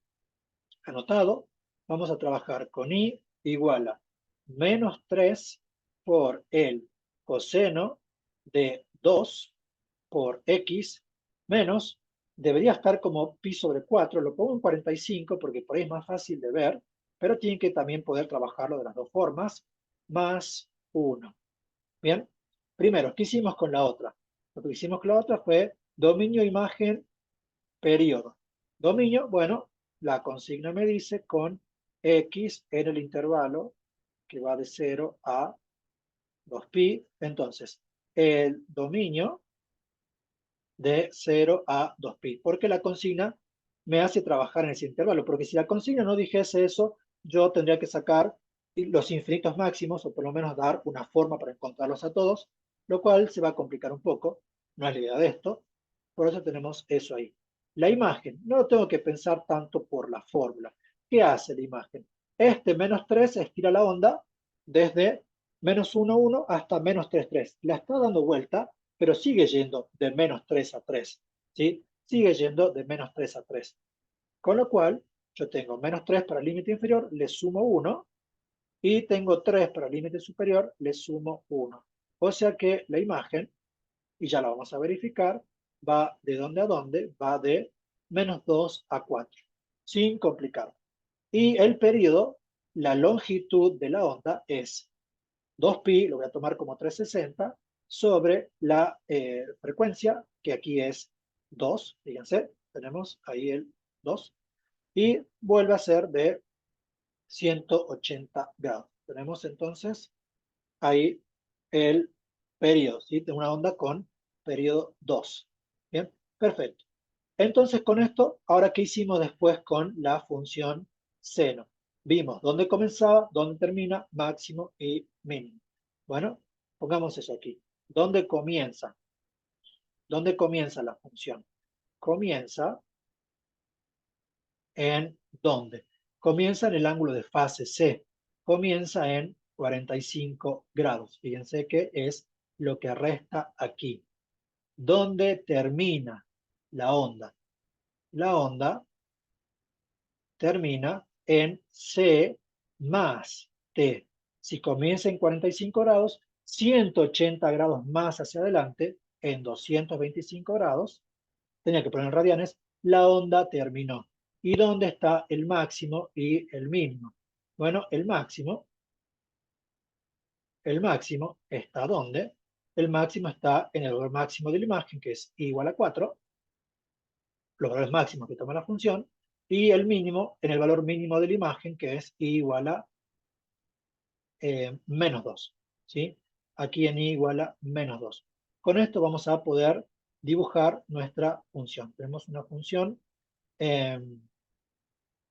anotado. Vamos a trabajar con i igual a menos 3 por el coseno de 2 por x menos, debería estar como pi sobre 4, lo pongo en 45 porque por ahí es más fácil de ver, pero tienen que también poder trabajarlo de las dos formas, más 1. Bien, primero, ¿qué hicimos con la otra? Lo que hicimos con la otra fue dominio, imagen, periodo. Dominio, bueno, la consigna me dice con x en el intervalo que va de 0 a 2pi. Entonces, el dominio de 0 a 2pi, porque la consigna me hace trabajar en ese intervalo, porque si la consigna no dijese eso, yo tendría que sacar los infinitos máximos, o por lo menos dar una forma para encontrarlos a todos, lo cual se va a complicar un poco, no es la idea de esto, por eso tenemos eso ahí. La imagen, no tengo que pensar tanto por la fórmula. ¿Qué hace la imagen? Este menos 3 estira la onda desde menos 1, 1 hasta menos 3, 3. La está dando vuelta, pero sigue yendo de menos 3 a 3. ¿Sí? Sigue yendo de menos 3 a 3. Con lo cual, yo tengo menos 3 para el límite inferior, le sumo 1, y tengo 3 para el límite superior, le sumo 1. O sea que la imagen, y ya la vamos a verificar, va de dónde a dónde, va de menos 2 a 4, sin complicar. Y el periodo, la longitud de la onda es 2pi, lo voy a tomar como 360, sobre la frecuencia, que aquí es 2, fíjense, tenemos ahí el 2, y vuelve a ser de 180 grados. Tenemos entonces ahí el periodo, ¿sí? Tengo una onda con periodo 2. Bien, perfecto. Entonces con esto, ahora qué hicimos después con la función seno. Vimos dónde comenzaba, dónde termina, máximo y mínimo. Bueno, pongamos eso aquí. ¿Dónde comienza? ¿Dónde comienza la función? Comienza en ¿dónde? Comienza en el ángulo de fase C. Comienza en 45 grados. Fíjense que es lo que resta aquí. ¿Dónde termina la onda? La onda termina en C más T. Si comienza en 45 grados, 180 grados más hacia adelante, en 225 grados, tenía que poner radianes, la onda terminó. ¿Y dónde está el máximo y el mínimo? Bueno, el máximo está ¿dónde? El máximo está en el valor máximo de la imagen, que es igual a 4, los valores máximos que toma la función, y el mínimo en el valor mínimo de la imagen, que es igual a menos 2. ¿Sí? Aquí en i igual a menos 2. Con esto vamos a poder dibujar nuestra función. Tenemos una función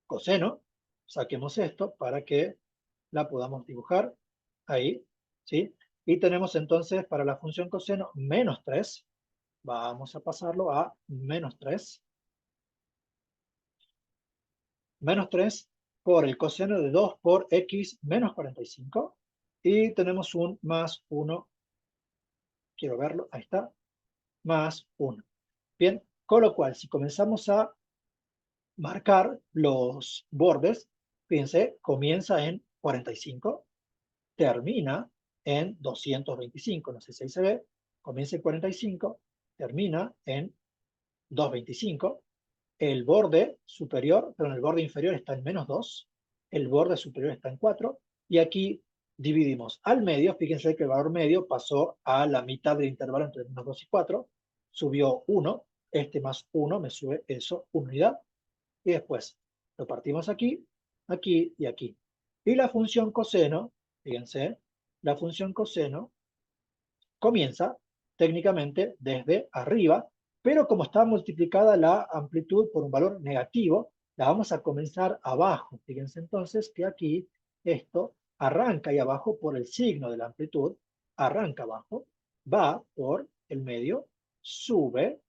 coseno. Saquemos esto para que la podamos dibujar ahí. ¿Sí? Y tenemos entonces para la función coseno menos 3. Vamos a pasarlo a menos 3. Menos 3 por el coseno de 2 por x menos 45. Y tenemos un más 1. Quiero verlo, ahí está, más 1. Bien, con lo cual, si comenzamos a marcar los bordes, fíjense, comienza en 45, termina en 225. No sé si ahí se ve. Comienza en 45, termina en 225. El borde superior, perdón, el borde inferior está en -2, el borde superior está en 4, y aquí dividimos al medio. Fíjense que el valor medio pasó a la mitad del intervalo entre -2 y 4, subió 1, este más 1 me sube eso, 1 unidad, y después lo partimos aquí, aquí y aquí. Y la función coseno, fíjense, la función coseno comienza técnicamente desde arriba, pero como está multiplicada la amplitud por un valor negativo, la vamos a comenzar abajo. Fíjense entonces que aquí esto arranca ahí abajo por el signo de la amplitud, arranca abajo, va por el medio, sube,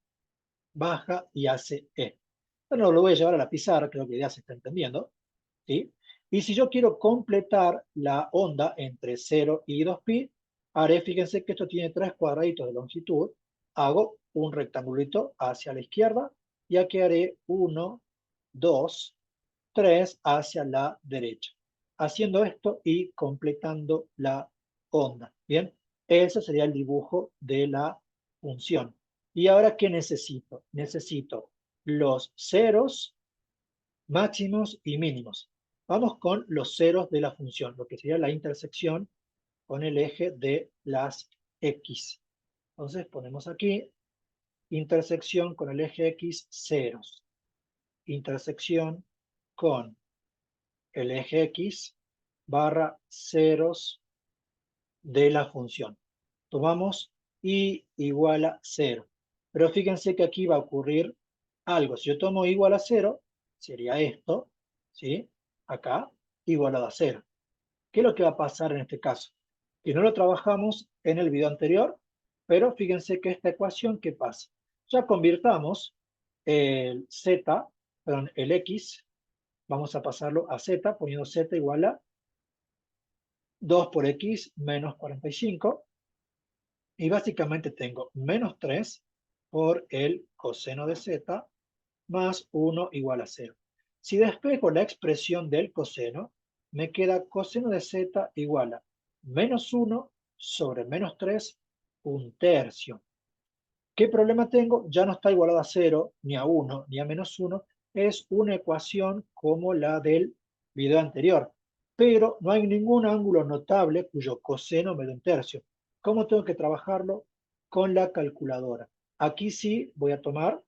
baja y hace E. Bueno, lo voy a llevar a la pizarra, creo que ya se está entendiendo, ¿sí? Y si yo quiero completar la onda entre 0 y 2pi, haré, fíjense que esto tiene 3 cuadraditos de longitud, hago un rectangulito hacia la izquierda y aquí haré 1, 2, 3 hacia la derecha. Haciendo esto y completando la onda. Bien, ese sería el dibujo de la función. ¿Y ahora qué necesito? Necesito los ceros máximos y mínimos. Vamos con los ceros de la función, lo que sería la intersección con el eje de las X. Entonces ponemos aquí intersección con el eje X, ceros. Intersección con el eje X barra ceros de la función. Tomamos y igual a 0. Pero fíjense que aquí va a ocurrir algo. Si yo tomo igual a 0, sería esto, ¿sí? Acá, igualado a 0. ¿Qué es lo que va a pasar en este caso? Que no lo trabajamos en el video anterior, pero fíjense que esta ecuación, ¿qué pasa? Ya convirtamos el z, perdón, el x, vamos a pasarlo a z, poniendo z igual a 2 por x menos 45, y básicamente tengo menos 3 por el coseno de z más 1 igual a 0. Si despejo la expresión del coseno, me queda coseno de z igual a menos 1 sobre menos 3, un tercio. ¿Qué problema tengo? Ya no está igualado a 0, ni a 1, ni a menos 1. Es una ecuación como la del video anterior. Pero no hay ningún ángulo notable cuyo coseno me dé un tercio. ¿Cómo tengo que trabajarlo? Con la calculadora. Aquí sí voy a tomar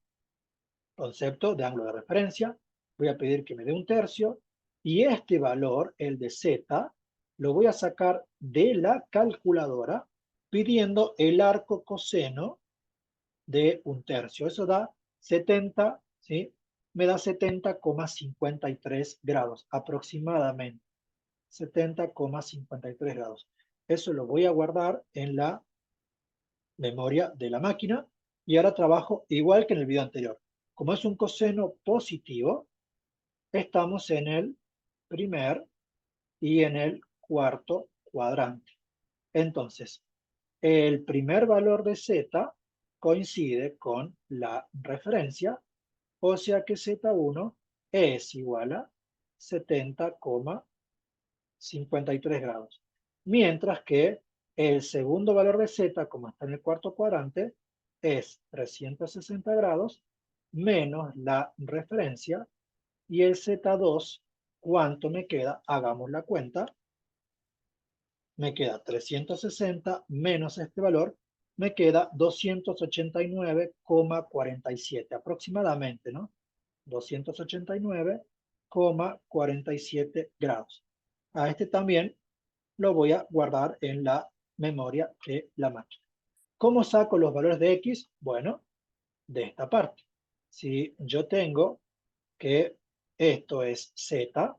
concepto de ángulo de referencia. Voy a pedir que me dé un tercio. Y este valor, el de z, lo voy a sacar de la calculadora pidiendo el arco coseno de un tercio. Eso da 70, ¿sí? Me da 70,53 grados aproximadamente. 70,53 grados. Eso lo voy a guardar en la memoria de la máquina y ahora trabajo igual que en el video anterior. Como es un coseno positivo, estamos en el primer y en el cuarto cuadrante. Entonces, el primer valor de z coincide con la referencia, o sea que z1 es igual a 70,53 grados. Mientras que el segundo valor de z, como está en el cuarto cuadrante, es 360 grados menos la referencia, y el z2, ¿cuánto me queda? Hagamos la cuenta. Me queda 360 menos este valor, me queda 289,47 aproximadamente, ¿no? 289,47 grados. A este también lo voy a guardar en la memoria de la máquina. ¿Cómo saco los valores de x? Bueno, de esta parte. Si yo tengo que esto es z,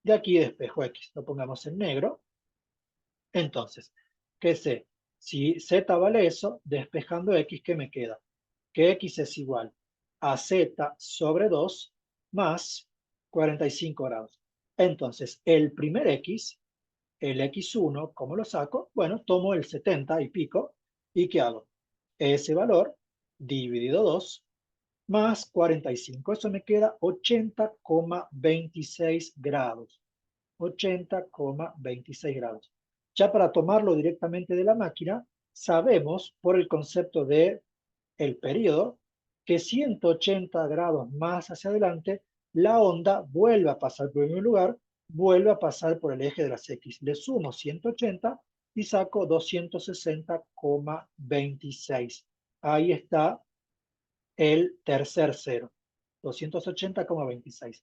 de aquí despejo x, lo pongamos en negro. Entonces, ¿qué sé? Si z vale eso, despejando x, ¿qué me queda? Que x es igual a z sobre 2 más 45 grados. Entonces, el primer x, el x1, ¿cómo lo saco? Bueno, tomo el 70 y pico, ¿y qué hago? Ese valor dividido 2 más 45. Eso me queda 80,26 grados. 80,26 grados. Ya para tomarlo directamente de la máquina, sabemos por el concepto de el periodo que 180 grados más hacia adelante, la onda vuelve a pasar por el mismo lugar, vuelve a pasar por el eje de las X. Le sumo 180 y saco 260,26. Ahí está el tercer cero, 280,26.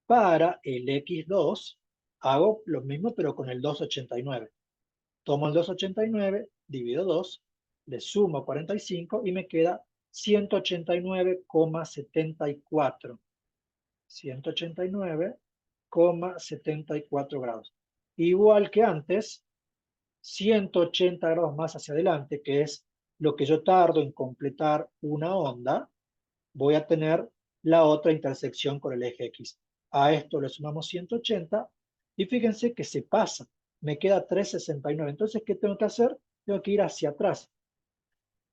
Para el X2 hago lo mismo pero con el 289. Tomo el 289, divido 2, le sumo 45 y me queda 189,74. 189,74 grados. Igual que antes, 180 grados más hacia adelante, que es lo que yo tardo en completar una onda, voy a tener la otra intersección con el eje X. A esto le sumamos 180 y fíjense que se pasa. Me queda 369. Entonces, ¿qué tengo que hacer? Tengo que ir hacia atrás.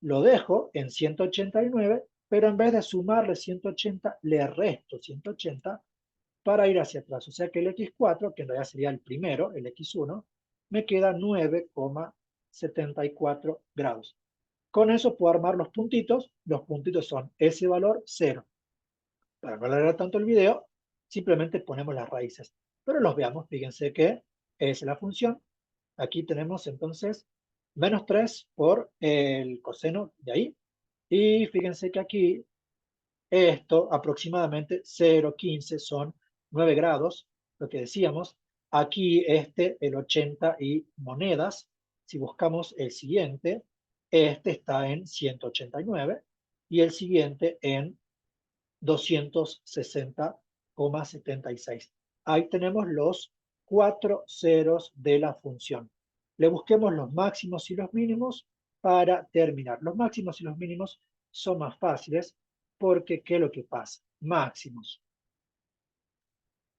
Lo dejo en 189, pero en vez de sumarle 180, le resto 180 para ir hacia atrás. O sea que el X4, que en realidad sería el primero, el X1, me queda 9,74 grados. Con eso puedo armar los puntitos. Los puntitos son ese valor 0. Para no alargar tanto el video, simplemente ponemos las raíces. Pero los veamos, fíjense que es la función. Aquí tenemos entonces menos 3 por el coseno de ahí. Y fíjense que aquí esto aproximadamente 0,15 son 9 grados, lo que decíamos. Aquí el 80 y monedas. Si buscamos el siguiente, este está en 189 y el siguiente en 260,76. Ahí tenemos los 4 ceros de la función. Le busquemos los máximos y los mínimos para terminar. Los máximos y los mínimos son más fáciles porque, ¿qué es lo que pasa? Máximos.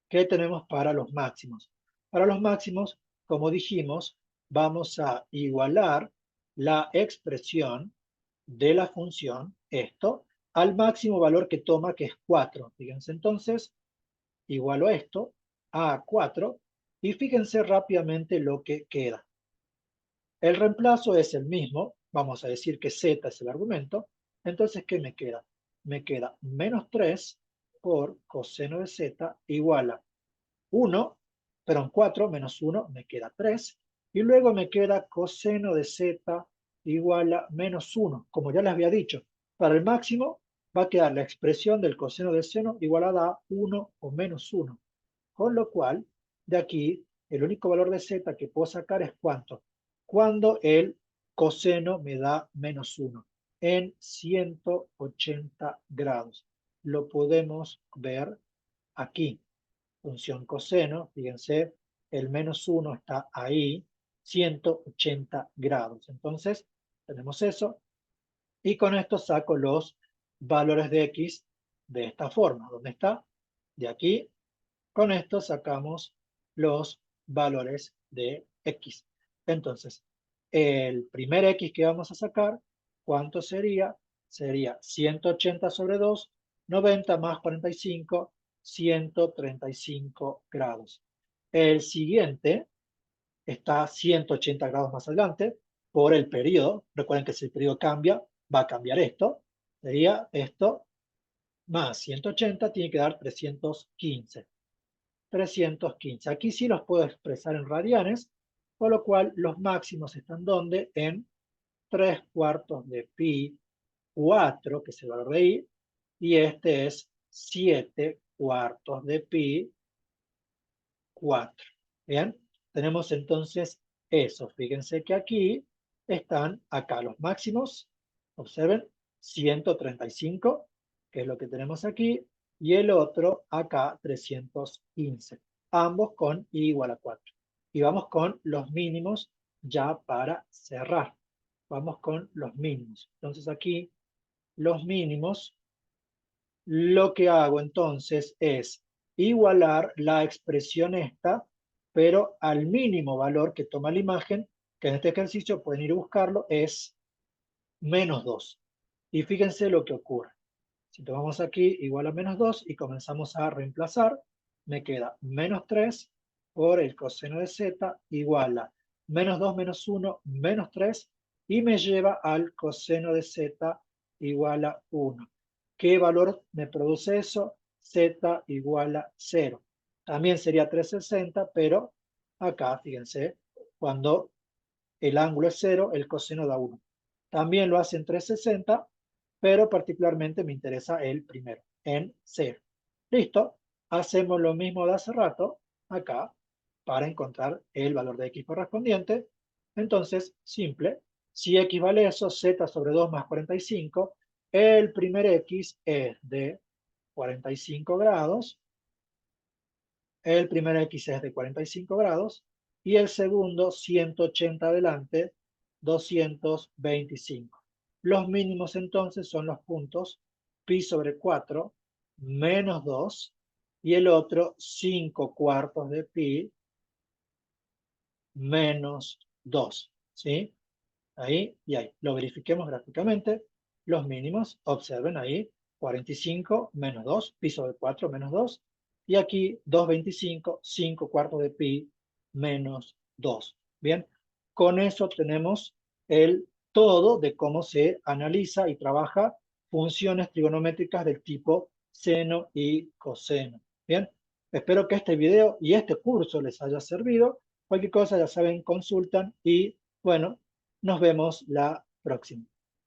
¿Qué tenemos para los máximos? Para los máximos, como dijimos, vamos a igualar la expresión de la función, esto, al máximo valor que toma, que es 4. Fíjense entonces, igualo esto a 4 y fíjense rápidamente lo que queda. El reemplazo es el mismo, vamos a decir que z es el argumento, entonces ¿qué me queda? Me queda menos 3 por coseno de z igual a 1, perdón, 4 menos 1 me queda 3, y luego me queda coseno de z igual a menos 1, como ya les había dicho. Para el máximo va a quedar la expresión del coseno de seno igualada a 1 o menos 1, con lo cual, de aquí, el único valor de z que puedo sacar es ¿cuánto? Cuando el coseno me da menos 1, en 180 grados. Lo podemos ver aquí. Función coseno, fíjense, el menos 1 está ahí, 180 grados. Entonces, tenemos eso, y con esto saco los valores de x de esta forma. ¿Dónde está? De aquí. Con esto sacamos los valores de x. Entonces, el primer x que vamos a sacar, ¿cuánto sería? Sería 180 sobre 2, 90 más 45, 135 grados. El siguiente está a 180 grados más adelante por el periodo. Recuerden que si el periodo cambia, va a cambiar esto. Sería esto más 180, tiene que dar 315. 315. Aquí sí los puedo expresar en radianes, con lo cual los máximos están donde en 3 cuartos de pi 4, que es el valor de i, y este es 7 cuartos de pi 4. Bien, tenemos entonces eso. Fíjense que aquí están acá los máximos. Observen, 135, que es lo que tenemos aquí, y el otro acá, 315. Ambos con i igual a 4. Y vamos con los mínimos ya para cerrar. Vamos con los mínimos. Entonces aquí, los mínimos, lo que hago entonces es igualar la expresión esta, pero al mínimo valor que toma la imagen, que en este ejercicio pueden ir a buscarlo, es menos 2. Y fíjense lo que ocurre. Si tomamos aquí igual a menos 2 y comenzamos a reemplazar, me queda menos 3 por el coseno de z igual a menos 2 menos 1, menos 3, y me lleva al coseno de z igual a 1. ¿Qué valor me produce eso? Z igual a 0. También sería 360, pero acá, fíjense, cuando el ángulo es 0, el coseno da 1. También lo hace en 360, pero particularmente me interesa el primero, en 0. Listo, hacemos lo mismo de hace rato, acá, para encontrar el valor de x correspondiente. Entonces, simple, si x vale eso, z sobre 2 más 45, el primer x es de 45 grados, el primer x es de 45 grados, y el segundo, 180 adelante, 225. Los mínimos entonces son los puntos pi sobre 4 menos 2, y el otro 5 cuartos de pi menos 2. ¿Sí? Ahí y ahí. Lo verifiquemos gráficamente. Los mínimos, observen ahí, 45 menos 2, pi sobre 4 menos 2. Y aquí 2,25, 5 cuartos de pi menos 2. Bien, con eso tenemos el todo de cómo se analiza y trabaja funciones trigonométricas del tipo seno y coseno. Bien, espero que este video y este curso les haya servido. Cualquier cosa, ya saben, consultan y bueno, nos vemos la próxima.